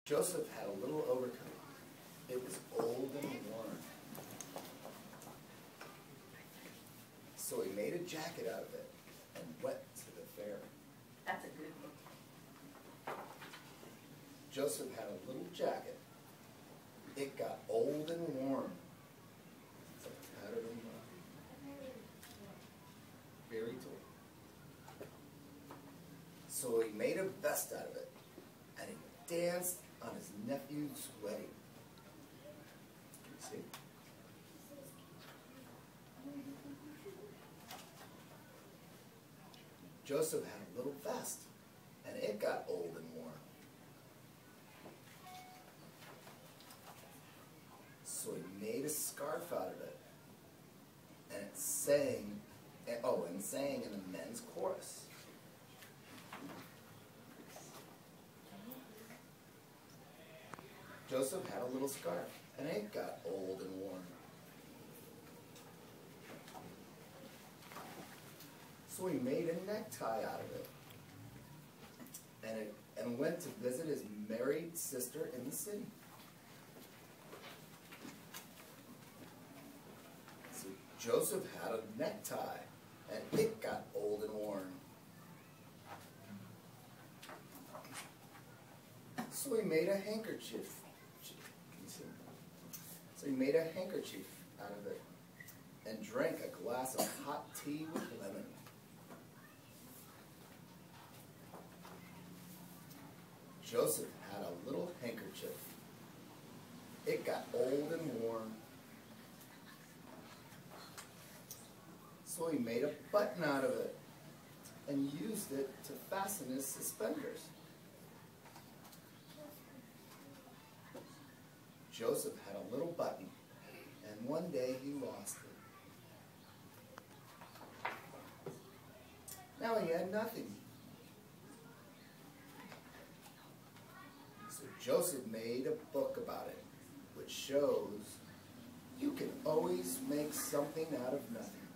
Joseph had a little overcoat. It was old and worn. So he made a jacket out of it and went to the fair. That's a good one. Joseph had a little jacket. It got old and worn. So tattered and worn. Very tall. So he made a vest out of it, and he danced on his nephew's wedding. Can you see? Joseph had a little vest, and it got old and worn. So he made a scarf out of it, and it sang, and sang in the men's chorus. Joseph had a little scarf, and it got old and worn. So he made a necktie out of it, and went to visit his married sister in the city. So Joseph had a necktie, and it got old and worn. So he made a handkerchief. So he made a handkerchief out of it and drank a glass of hot tea with lemon. Joseph had a little handkerchief. It got old and worn. So he made a button out of it and used it to fasten his suspenders. Joseph had a little button, and one day he lost it. Now he had nothing. So Joseph made a book about it, which shows you can always make something out of nothing.